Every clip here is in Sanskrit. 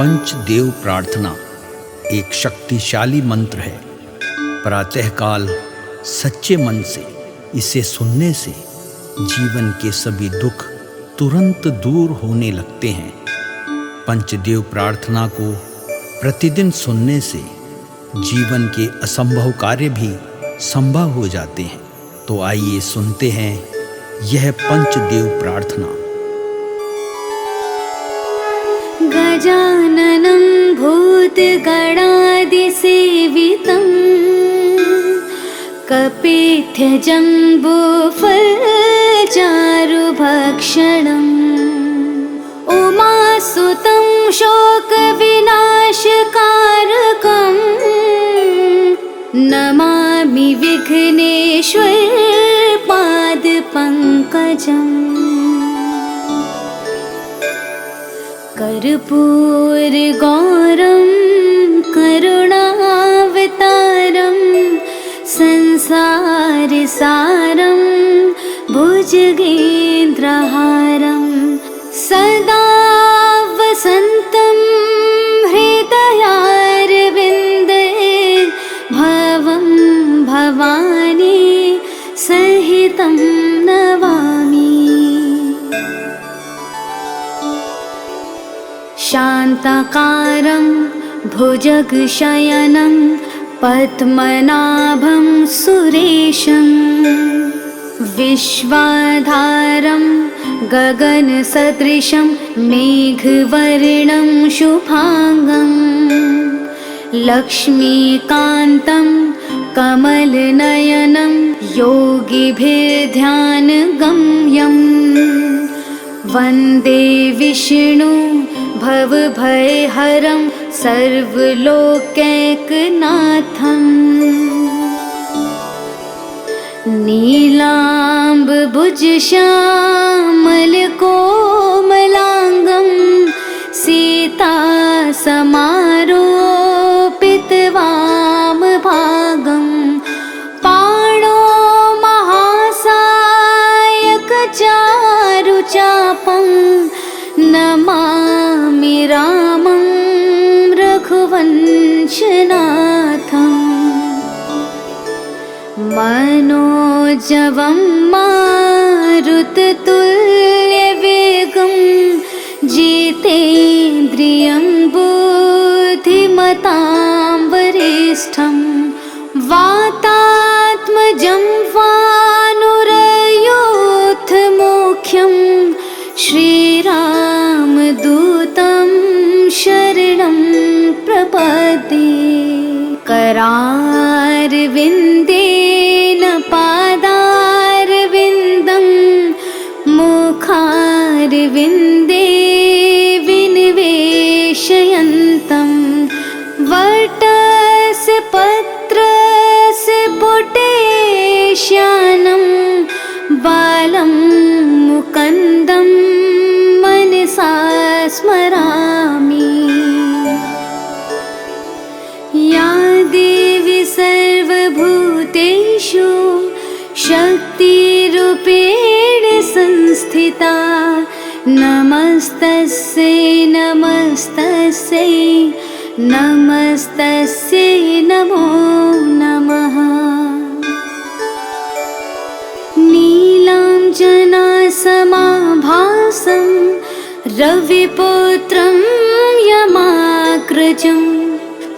पंचदेव प्रार्थना एक शक्तिशाली मंत्र है। प्रातःकाल सच्चे मन से इसे सुनने से जीवन के सभी दुख तुरंत दूर होने लगते हैं। पंचदेव प्रार्थना को प्रतिदिन सुनने से जीवन के असंभव कार्य भी संभव हो जाते हैं। तो आइए सुनते हैं यह पंचदेव प्रार्थना। गजाननं भूतगणादिसेवितं कपित्थजम्बूफलचारुभक्षणम् उमासुतं शोकविनाशकारकं नमामि विघ्नेश्वरपादपङ्कजम्। कर्पूरगौरं करुणावतारं संसारसारं भुजगेन्द्रहारं सदा वसन्तं हृदयारविन्दे भवं भवानी सहितं नमामि। शान्ताकारं भुजगशयनं पद्मनाभं सुरेशं विश्वाधारं गगनसदृशं मेघवर्णं शुभांगं लक्ष्मीकान्तं कमलनयनं योगिभिर्ध्यानगम्यं वन्दे विष्णु भवभयहरं सर्वलोकैकनाथम्। नीलाम्बुजश्यामलकोमलाङ्गं सीतासमारोपितवामभागं पाणो महासायकचारुचापं नमामि रामं रघुवंशनाथम्। मनोजवं मारुततुल्यवेगं जितेन्द्रियं बुद्धिमतां वरिष्ठं वातात्मजं वानुरयोधमुख्यं श्रीरामदूतं शरणं प्रपद्ये। करारविन्देन पादारविन्दं मुखारविन्दे विनिवेशयन्तं वटस्य पत्रस्य पुटेश्यानं बालं मुकुन्दं मनसा स्मरामि। या देवी सर्वभूतेषु शक्तिरूपेण संस्थिता नमस्तस्यै नमस्तस्यै नमस्तस्यै नमो नमः। नीलाञ्जनासमाभासं रविपुत्रं यमाग्रजं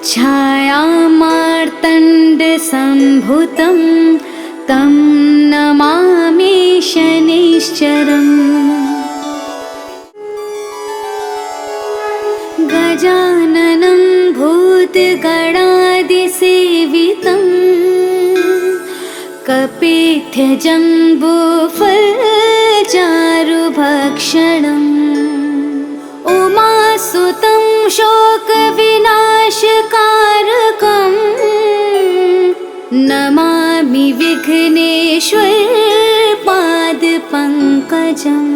छायामार्तण्डसम्भुतं तं नमामि शनैश्चरम्। गजाननं भूतगणादिसेवितं कपित्थजम्बूफलचारुभक्षणम् उमासुतं शोकविनाशकारकं नमामि विघ्नेश्वरपादपङ्कजम्।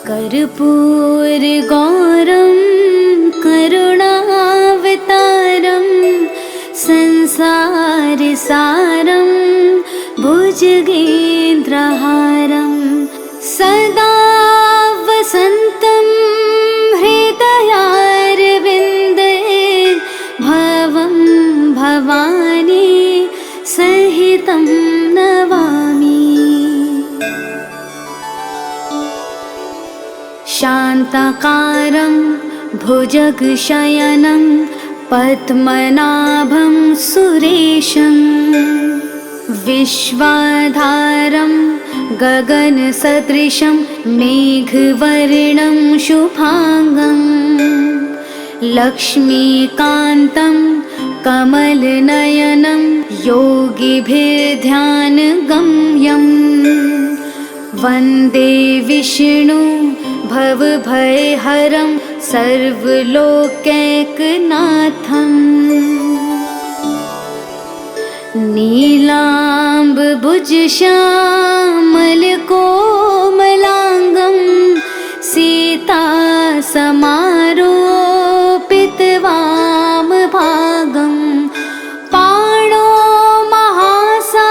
कर्पूरगौरं करुणावतारं संसारसारं भुजगेन्द्रहारं सदा वसन्तं शान्ताकारं भुजगशयनं पद्मनाभं सुरेशं विश्वाधारं गगनसदृशं मेघवर्णं शुभांगं लक्ष्मीकान्तं कमलनयनं योगिभिर्ध्यानगम्यं वन्दे विष्णु भवभयहरं सर्वलोकैकनाथम् नीलाम्बुजश्यामलकोमलाङ्गं सीतासमारोपितवामभागं पाणो महासायकचारुचापं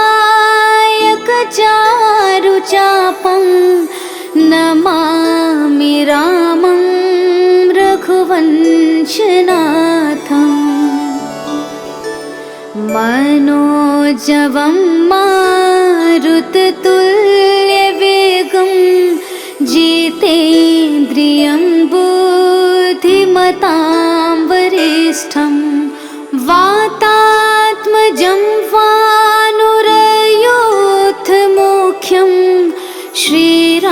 नमामि रामं रघुवंशनाथम् मनोजवं मारुततुल्यवेगं जितेन्द्रियं बुद्धिमतां वरिष्ठं वातात्मजं वानुरयोधमुख्यं श्रीरामदूतं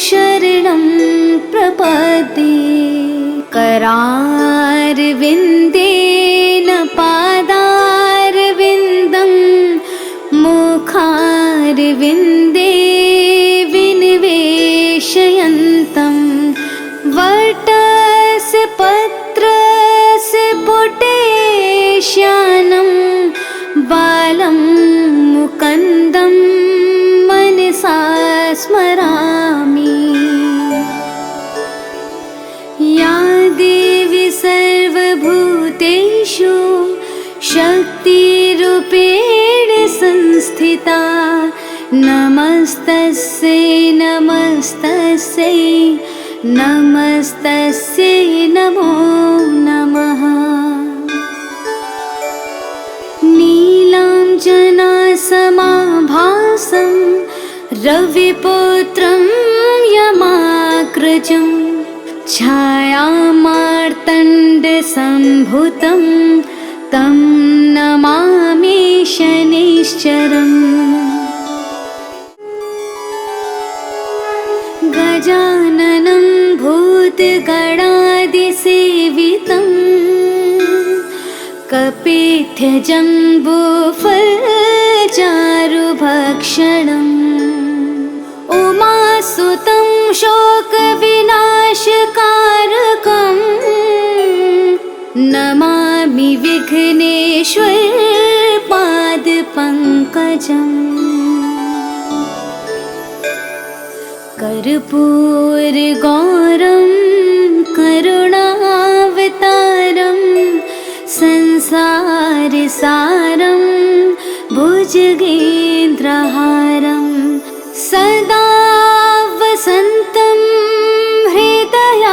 शरणं प्रपद्ये करारविन्देन पादारविन्दं मुखारविन्दे विनिवेशयन्तं वटस्य पत्रस्य पुटेश्यानं बालं मुकुन्दं मनसा स्मरामि। या देवी सर्वभूतेषु शक्तिरूपेण संस्थिता नमस्तस्यै नमस्तस्यै नमस्तस्यै नमो नमः। नीलाञ्जनासमाभासं रविपुत्रं यमाग्रजं छायामार्तण्डसम्भुतं तं नमामि शनैश्चरम्। गजाननं भूतगणादिसेवितं कपित्थजम्बूफलचारुभक्षणम् उमासुतं शोकविनाशकारकं नमामि विघ्नेश्वरपादपङ्कजम्। कर्पूरगौरं करुणावतारं संसारसारं भुजगेन्द्रहारं सदा वसन्तं हृदयारविन्दे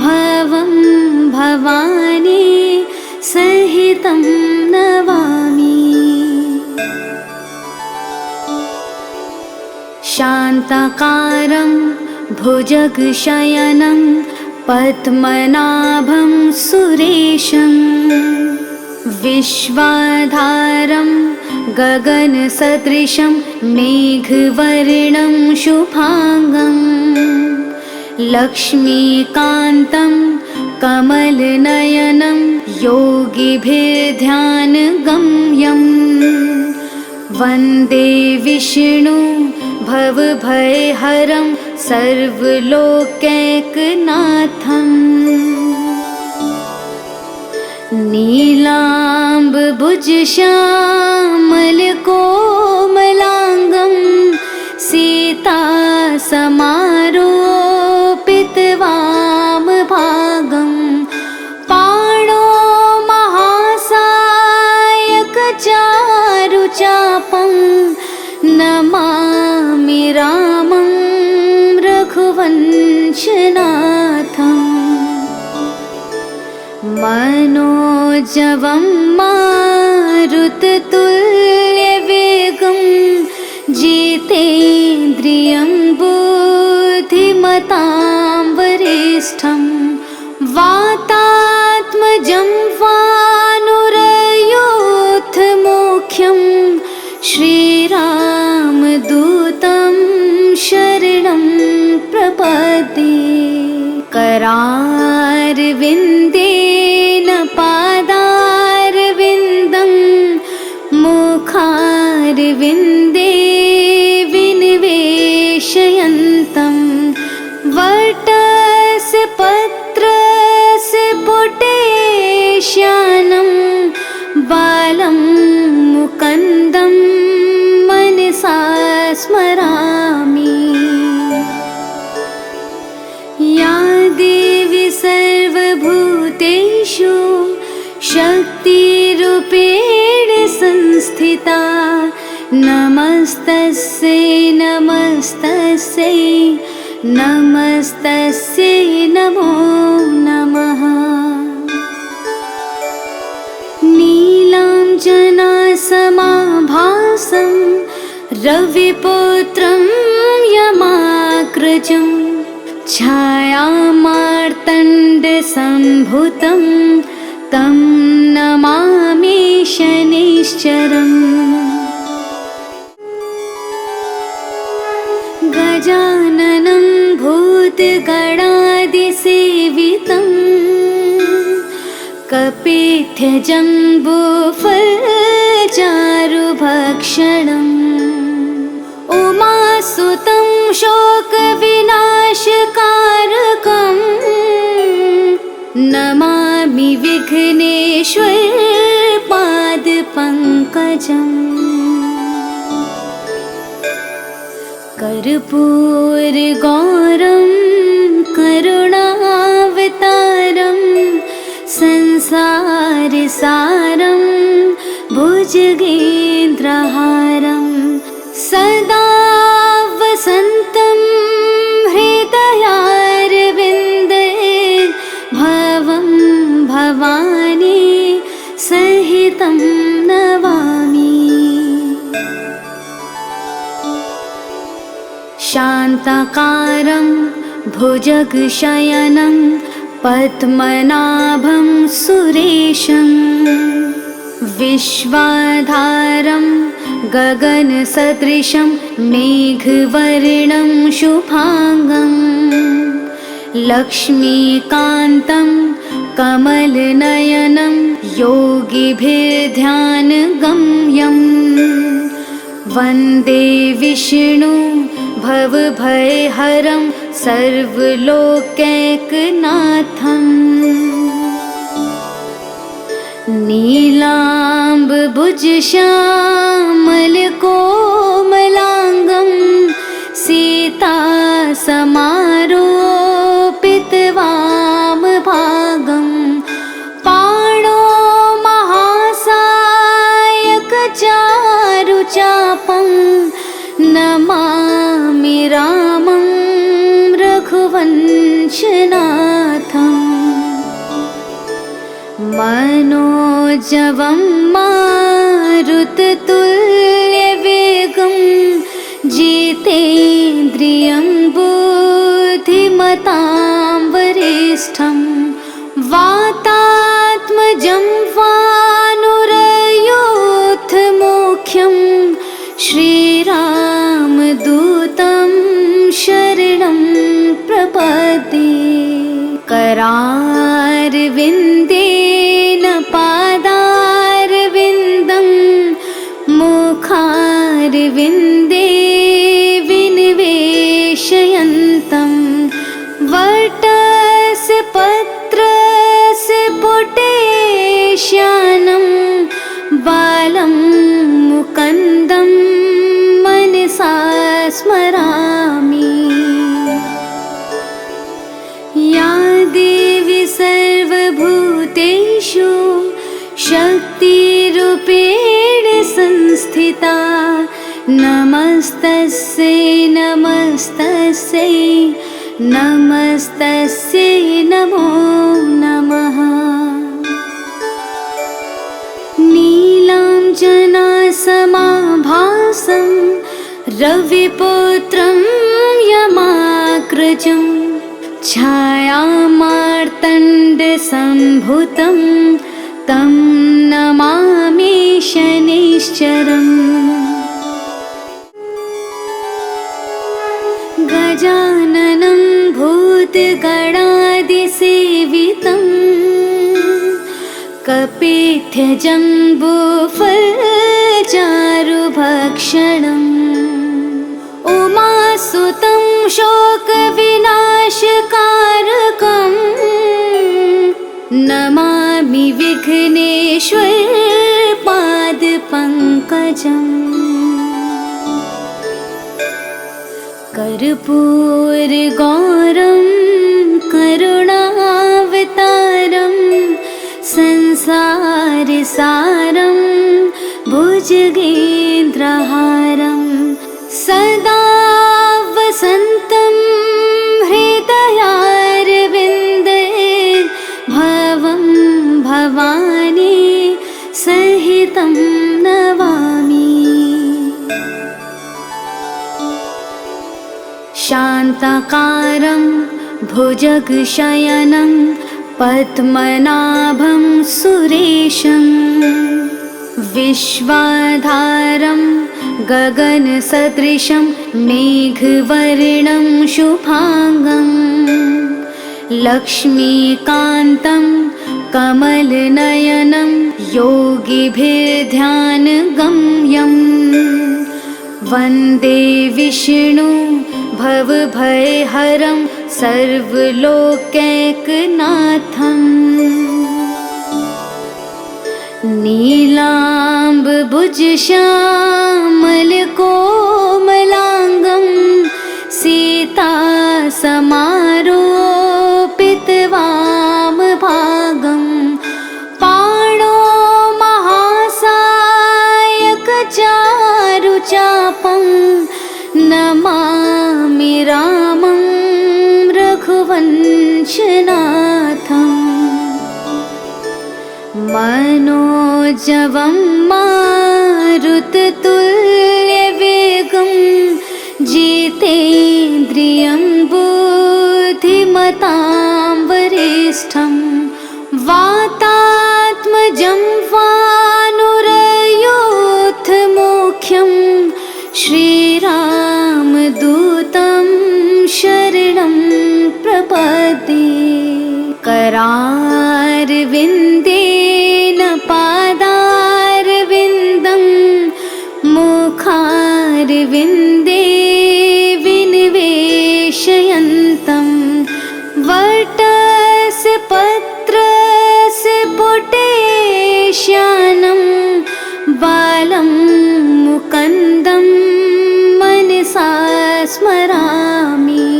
भवं भवानी सहितं नमामि। शान्ताकारं भुजगशयनं पद्मनाभं सुरेशं विश्वाधारं गगनसदृशं मेघवर्णं शुभांगं लक्ष्मीकान्तं कमलनयनं योगिभिर्ध्यानगम्यं वन्दे विष्णु भवभयहरं सर्वलोकैकनाथम् नीलाम्बुजश्यामलकोमलाङ्गं सीतासमारोपितवामभागं पाणो महासायकचारुचापं नमामि रामं रघुवंशनाथम् मनोजवं मारुततुल्यवेगं जितेन्द्रियं प्रपद्ये करारविन्देन पादारविन्दं मुखारविन्दे विनिवेशयन्तं वटस्य पत्रस्य पुटेश्यानं बालं मुकुन्दं मनसा स्मरामि। या देवी सर्वभूतेषु शक्तिरूपेण संस्थिता नमस्तस्यै नमस्तस्यै नमस्तस्यै नमो नमः। नीलाञ्जनासमाभासं रविपुत्रं यमाग्रजं छायामार्तण्डसम्भूतं तं नमामि शनैश्चरम्। गजाननं भूतगणादिसेवितं कपित्थजम्बूफलचारुभक्षणम् उमासुतं शोकविनाशकारकं नमामि विघ्नेश्वर पादपङ्कजम्। कर्पूरगौरं करुणावतारं संसारसारं भुजगेन्द्रहारं सदा वसन्तं हृदयारविन्दे भवं भवानी सहितं नमामि। शान्ताकारं भुजगशयनं पद्मनाभं सुरेशं विश्वाधारं गगनसदृशं मेघवर्णं शुभांगं लक्ष्मीकान्तं कमलनयनं योगिभिर्ध्यानगम्यं वन्दे विष्णु भवभयहरं सर्वलोकैकनाथम्। नीलाम्बुजश्यामलकोमलाङ्गं सीतासमारोपितवामभागं पाणो महासायकचारुचापं नमामि रामं रघुवंशनाथम्। मनोजवं मारुततुल्यवेगं जितेन्द्रियं बुद्धिमतां वरिष्ठं वातात्मजं वानुरयूथमुख्यं श्रीरामदूतं शरणं प्रपद्ये करारविन्देन पादारविन्दं मुखारविन्दे विनिवेशयन्तं वटस्य पत्रस्य पुटेश्यानं बालं मुकुन्दं मनसा स्मरामि। या देवी सर्वभूतेषु शक्तिरूपेण संस्थिता नमस्तस्यै नमस्तस्यै नमस्तस्यै नमो नमः। नीलाञ्जनासमाभासं रविपुत्रं यमाग्रजं छायामार्तण्डसम्भूतं तं नमामि शनैश्चरम्। गजाननं भूतगणादिसेवितम् कपित्यजम्बूफलचारुभक्षणम् उमासुतं शोकविनाशकारकम् नमामि विघ्नेश्वर पादपङ्कजम् कर्पूरगौरं करुणावतारं संसारसारं भुजगेन्द्रहारं सदा वसन्तं हृदयारविन्दे भवं भवानी सहितं नमामि। शान्ताकारं भुजगशयनं पद्मनाभं सुरेशं विश्वाधारं गगनसदृशं मेघवर्णं शुभांगं लक्ष्मीकान्तं कमलनयनं योगिभिर्ध्यानगम्यं वन्दे विष्णु भवभयहरं सर्वलोकैकनाथम् नीलाम्बुजश्यामलकोमलाङ्गं सीतासमारोपितवामभागं पाणो महासायकचारुचापं नमामि रामं रघुवंशनाथम् मनोजवं मारुततुल्यवेगं जितेन्द्रियं बुद्धिमतां वरिष्ठं वातात्मजं वानुरयूथमुख्यं श्रीरामदूतं शरणं प्रपद्ये। करारविन्देन पादारविन्दं मुखारविन्दे विनिवेशयन्तं वटस्य पत्रस्य पुटेश्यानं बालं मुकुन्दं मनसा स्मरामि।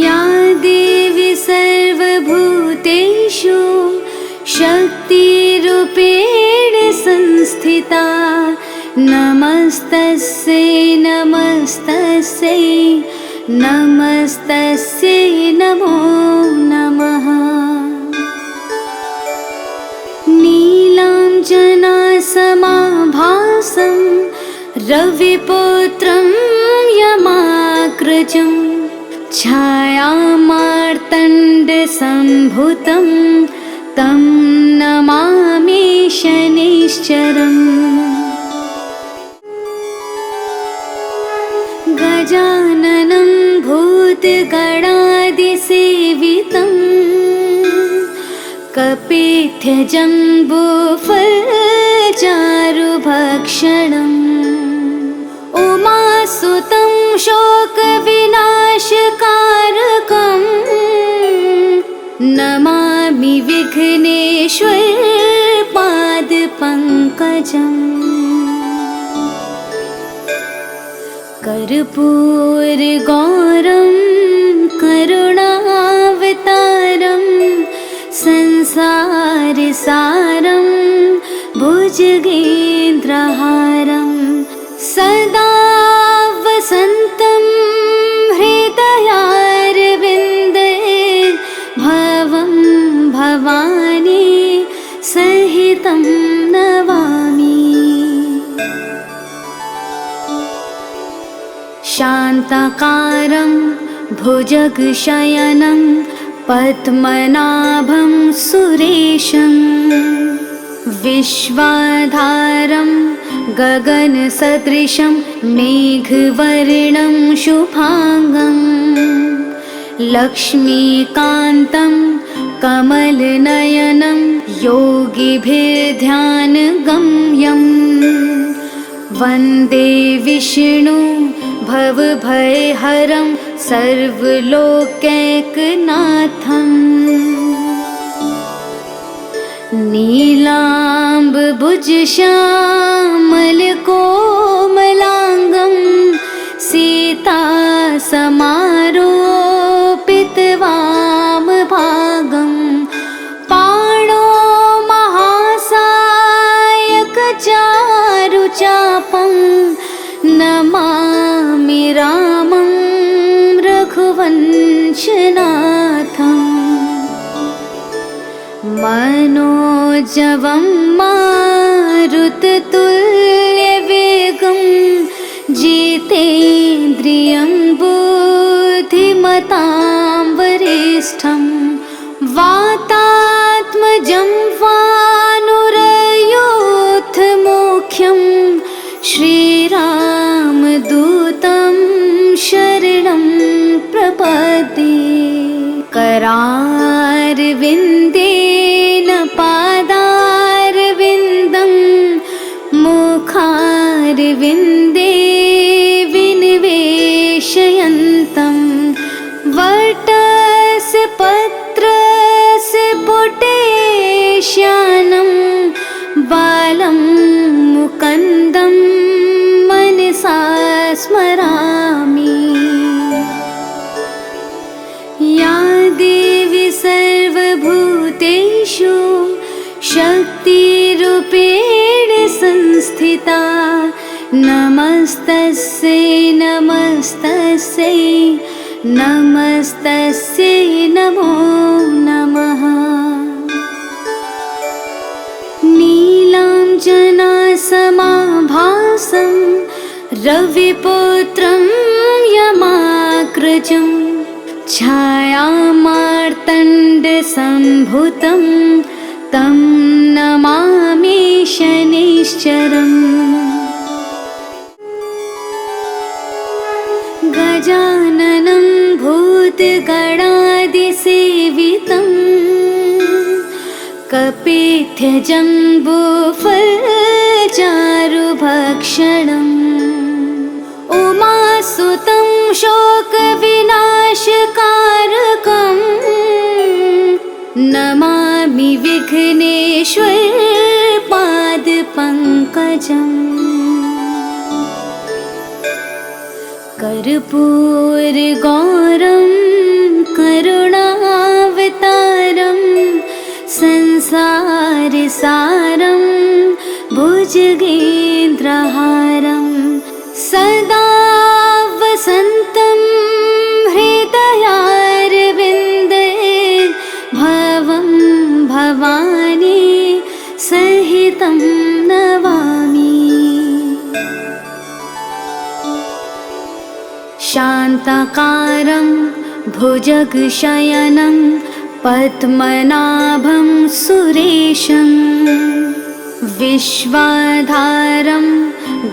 या देवी सर्वभूतेषु शक्तिरूपेण संस्थिता नमस्तस्यै नमस्तस्यै नमस्तस्यै नमो नमः। नीलाञ्जनासमाभासं रविपुत्रं यमाग्रजं छायामार्तण्डसम्भुतं तं नमामि शनैश्चरम्। गजाननं भूतगणादिसेवितं कपित्यजम्बूफलचारुभक्षणम् उमासुतं शोकविनाशकारकम् नमामि विघ्नेश्वर पादपङ्कजम् कर्पूरगौरं करुणावतारं संसारसारं भुजगेन्द्रहारं सदा वसन्तं हृदयारविन्दे भवं भवानी सहितं नमामि। शान्ताकारं भुजगशयनं पद्मनाभं सुरेशं विश्वाधारं गगनसदृशं मेघवर्णं शुभांगं लक्ष्मीकान्तं कमलनयनं योगिभिर्ध्यानगम्यं वन्दे विष्णु भवभयहरं सर्वलोकैकनाथम् नीलाम्बुजश्यामलकोमलाङ्गं सीतासमारोपितवामभागं पाणो महासायकचारुचापं नमामि रामं रघुवंशनाथम् मनोजवं मारुततुल्यवेगं जितेन्द्रियं बुद्धिमतां वरिष्ठं वातात्मजं वानुरयोधमुख्यं श्रीरामदूतं शरणं प्रपद्ये करारविन्देन पादारविन्दं मुखारविन्दे विनिवेशयन्तं वटस्य पत्रस्य पुटेश्यानं बालं मुकुन्दं मनसा स्मरामि या देवी सर्वभूतेषु शक्तिरूपेण संस्थिता नमस्तस्यै नमस्तस्यै नमस्तस्यै नमो नमः नीलाञ्जनासमाभासं रविपुत्रं यमाग्रजं छायामार्तण्डसम्भुतं तं नमामि शनैश्चरम् गजाननं भूतगणादिसेवितं कपिध्यजम्बूफलचारुभक्षणम् उमासुतं शोकविनाशकारकं नमामि विघ्नेश्वरपादपङ्कजम् कर्पूरगौरं करुणावतारं संसारसारं भुजगेन्द्रहारं सदा वसन्तं हृदयारविन्दे भवं भवानी सहितं नमामि शान्ताकारं भुजगशयनं पद्मनाभं सुरेशं विश्वाधारं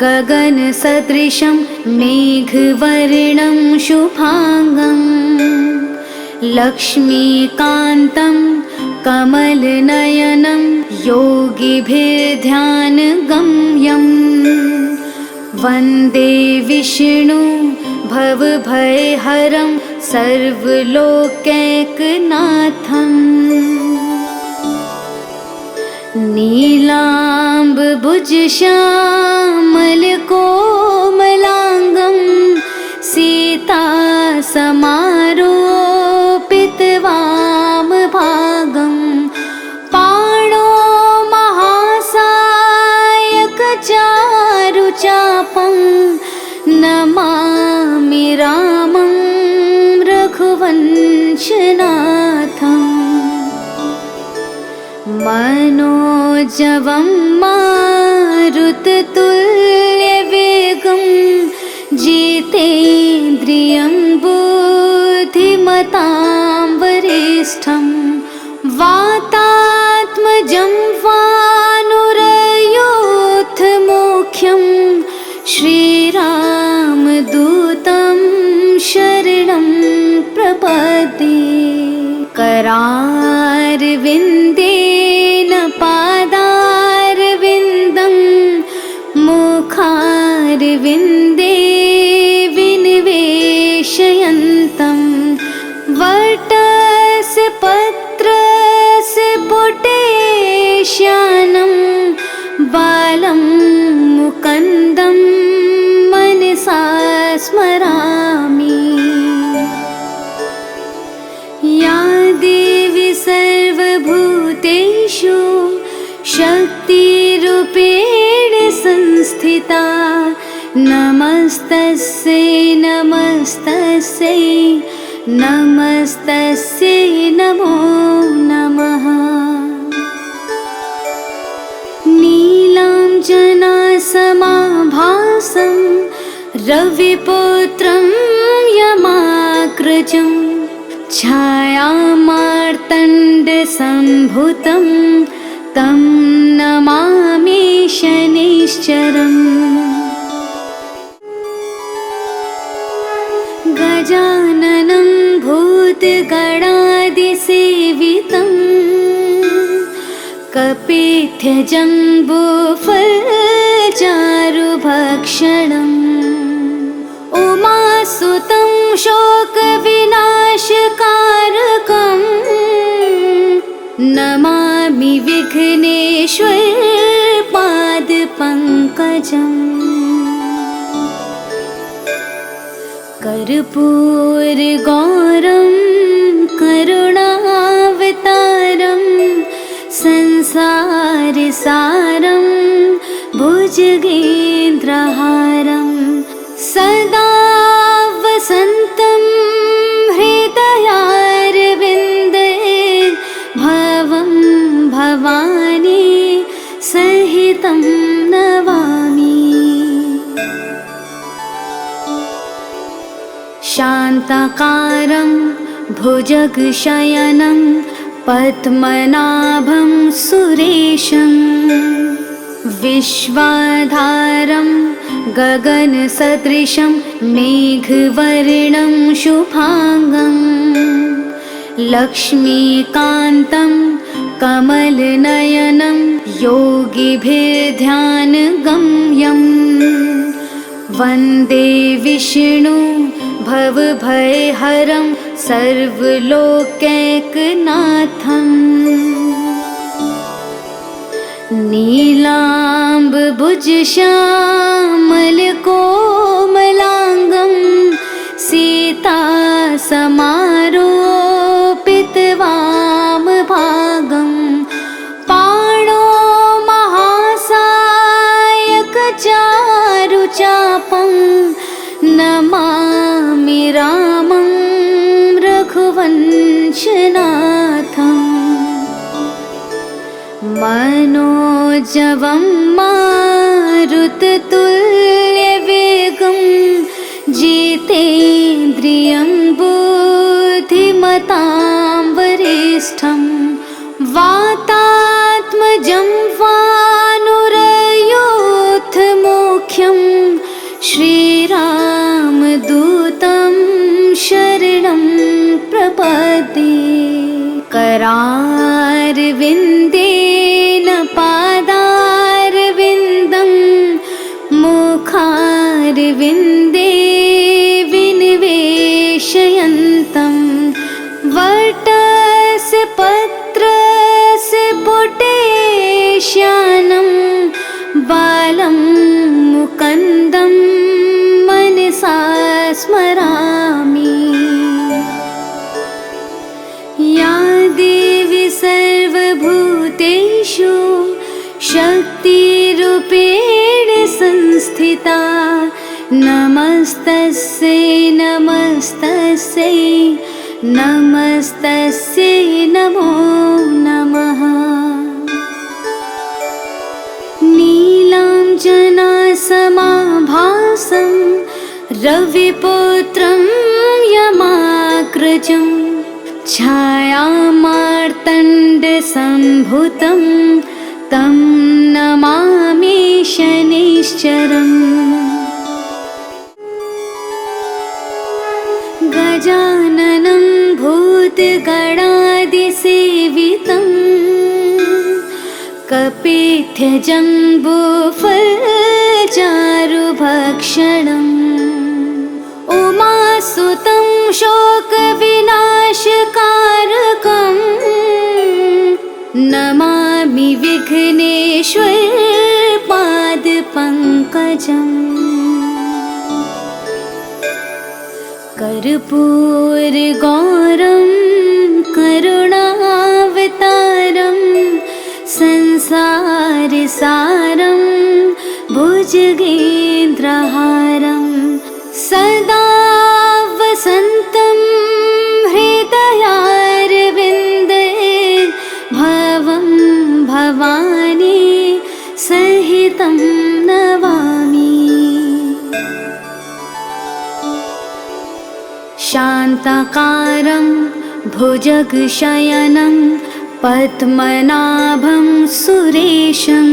गगनसदृशं मेघवर्णं शुभांगं लक्ष्मीकान्तं कमलनयनं योगिभिर्ध्यानगम्यं वन्दे विष्णु भवभयहरं सर्वलोकैकनाथम् नीलाम्बुजश्यामलकोमलाङ्गं सीतासमारोपितवामभागं पाणो महासायकचारुचापं नमामि रामं रघुवंशनाथम् मनोजवं मारुततुल्यवेगं जितेन्द्रियं बुद्धिमतां वरिष्ठं वातात्मजं वानुरयोधमुख्यं श्यानं बालं मुकुन्दं मनसा स्मरामि। या देवी सर्वभूतेषु शक्तिरूपेण संस्थिता नमस्तस्यै नमस्तस्यै नमस्तस्यै नमो नमः। नीलाञ्जनासमाभासं रविपुत्रं यमाग्रजं छायामार्तण्डसम्भूतं तं नमामि शनैश्चरम्। गजाननं भूतगणादिसेवितं कपित्थजम्बूफलचारुभक्षणम् उमासुतं शोकविनाशकारकं नमामि विघ्नेश्वरपादपङ्कजम्। कर्पूरगौरं करुणावतारं संसारसारं भुजगेन्द्रहारं सदा वसन्तं हृदयारविन्दे भवं भवानी सहितं नमामि। शान्ताकारं भुजगशयनं पद्मनाभं सुरेशं विश्वाधारं गगनसदृशं मेघवर्णं शुभांगं लक्ष्मीकान्तं कमलनयनं योगिभिर्ध्यानगम्यं वन्दे विष्णु भवभयहरं सर्वलोकैकनाथम्। नीलाम्बुजश्यामलकोमलाङ्गं सीतासमारोपितवामभागं पाणो महासायकचारुचापं नमामि रामं रघुवंशनाथम्। मनोजवं मारुततुल्यवेगं जितेन्द्रियं बुद्धिमतां वरिष्ठं वातात्मजं वानुरयोधमुख्यं श्रीरामदूतं शरणं प्रपद्ये। करारविन्देन पादारविन्दं मुखारविन्दे विनिवेशयन्तं वटस्य पत्रस्य पुटे श्यानं बालं मुकुन्दं मनसा स्मरामि। या देवी सर्वभूतेषु शक्तिरूपेण संस्थिता नमस्तस्यै नमस्तस्यै नमस्तस्यै नमो नमः। नीलाञ्जनासमाभासं रविपुत्रं यमाग्रजं छायामार्तण्डसम्भूतं तं नमामि शनैश्चरम्। गजाननं भूतगणादिसेवितं कपित्थजम्बूफलचारुभक्षणम् उमासुतं शोकविनाशकारकं नमामि विघ्नेश्वरपादपङ्कजम्। पादपङ्कजम् कर्पूरगौरं करुणावतारं संसारसारं भुजगेन्द्रहारं सदा वसन्तं हृदयारविन्दे भवं भवानी सहितं नमामि। शान्ताकारं भुजगशयनं पद्मनाभं सुरेशं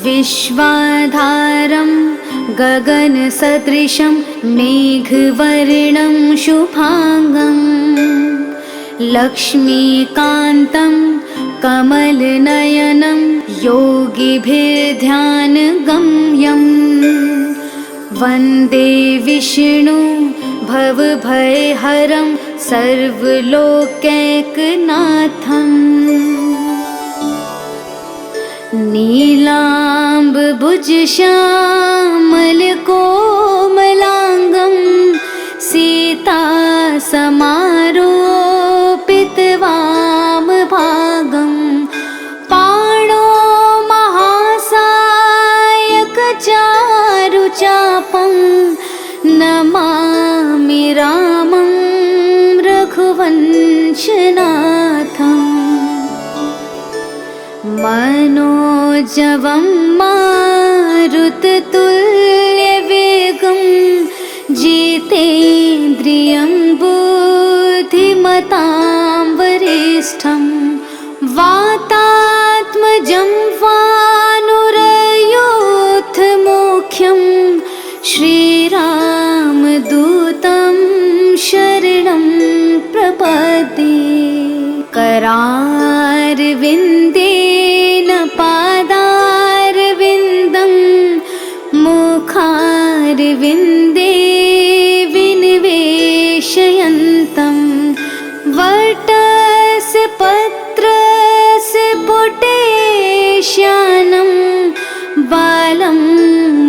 विश्वाधारं गगनसदृशं मेघवर्णं शुभांगं लक्ष्मीकान्तं कमलनयनं योगिभिर्ध्यानगम्यं वन्दे विष्णु भवभयहरं सर्वलोकैकनाथम् नीलाम्बुजश्यामलकोमलाङ्गं सीतासमारोपितवामभागं पाणो महासायकचारुचापं नमामि रामं रघुवंशनाथम्। मनोजवं मारुततुल्यवेगं जितेन्द्रियं बुद्धिमतां वरिष्ठं वातात्मजं वानुरयूथमुख्यं श्रीरामदूतं शरणं प्रपद्ये। करारविन्देन पादारविन्दं मुखारविन्दे विनिवेशयन्तं वटस्य पत्रस्य पुटेश्यानं बालं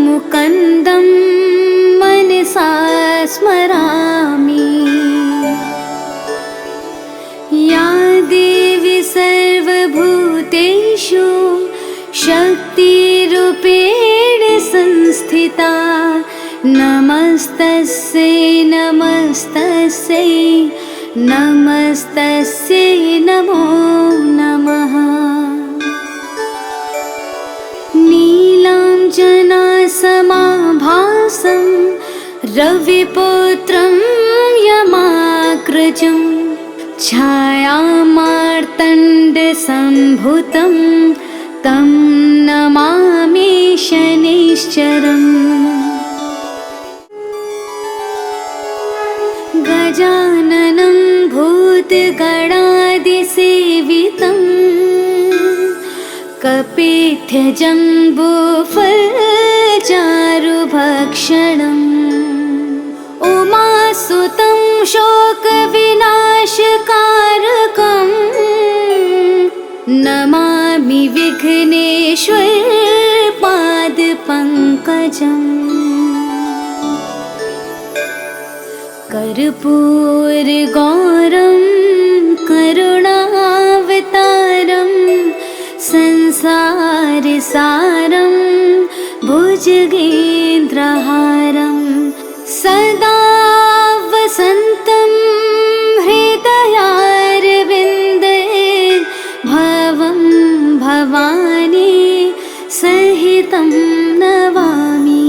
मुकुन्दं मनसा स्मरामि। या देवी सर्वभूतेषु शक्तिरूपेण संस्थिता नमस्तस्यै नमस्तस्यै नमस्तस्यै नमो नमः। नीलाञ्जनासमाभासं रविपुत्रं यमाग्रजं छायामार्तण्डसम्भुतं तं नमामि शनैश्चरम्। गजाननं भूतगणादिसेवितं कपित्थजम्बूफलचारुभक्षणम् उमासुतं शोकविनाशकारकं नमामि विघ्नेश्वर पादपङ्कजम्। कर्पूरगौरं करुणावतारं संसारसारं भुजगेन्द्रहारं सदा वसन्तं हृदयारविन्दे भवं भवानी सहितं नमामि।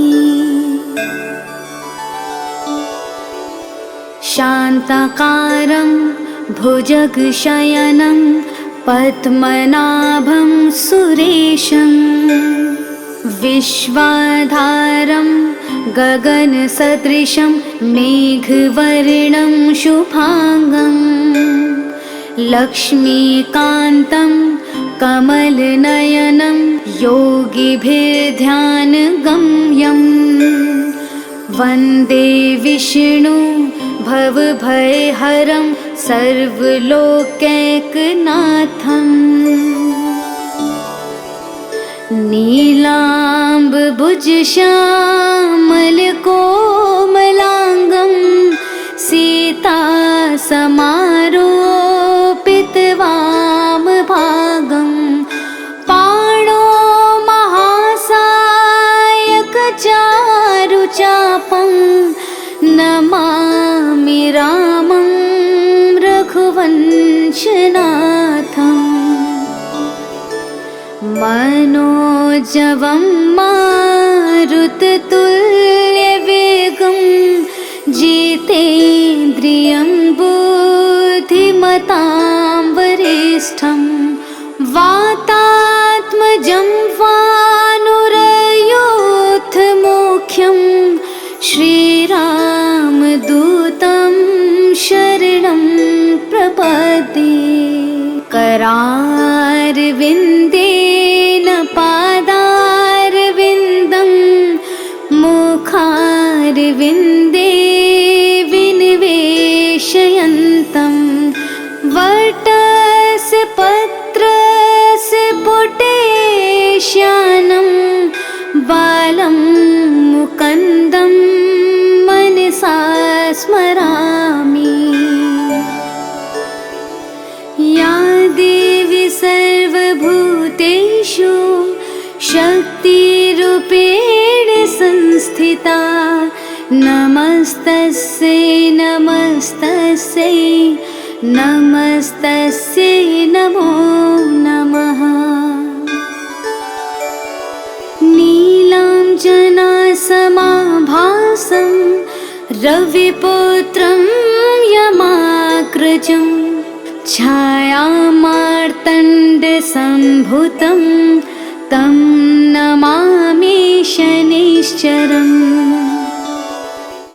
शान्ताकारं भुजगशयनं पद्मनाभं सुरेशं विश्वाधारं गगनसदृशं मेघवर्णं शुभांगं लक्ष्मीकान्तं कमलनयनं योगिभिर्ध्यानगम्यं वन्दे विष्णु भवभयहरं सर्वलोकैकनाथम्। नीलाम्बुजश्यामलकोमलाङ्गं सीता समारोपितवामभागं पाणो महासायकचारुचापं नमामि रामं रघुवंशनाथम् मनोजवं मारुततुल्यवेगं जितेन्द्रियं बुद्धिमतां वरिष्ठं वातात्मजं वानुरयोधमुख्यं श्रीरामदूतं शरणं प्रपद्ये करारविन्देन पादारविन्दं मुखारविन्दे विनिवेशयन्तं वटस्य पत्रस्य पुटेश्यानं बालं मुकुन्दं मनसा स्मरामि। या देवी सर्वभूतेषु शक्तिरूपेण संस्थिता नमस्तस्यै नमस्तस्यै नमस्तस्यै नमो नमः। नीलाञ्जनासमाभासं रविपुत्रं यमाग्रजं छायामार्तण्डसम्भुतं तं नमामि शनैश्चरम्।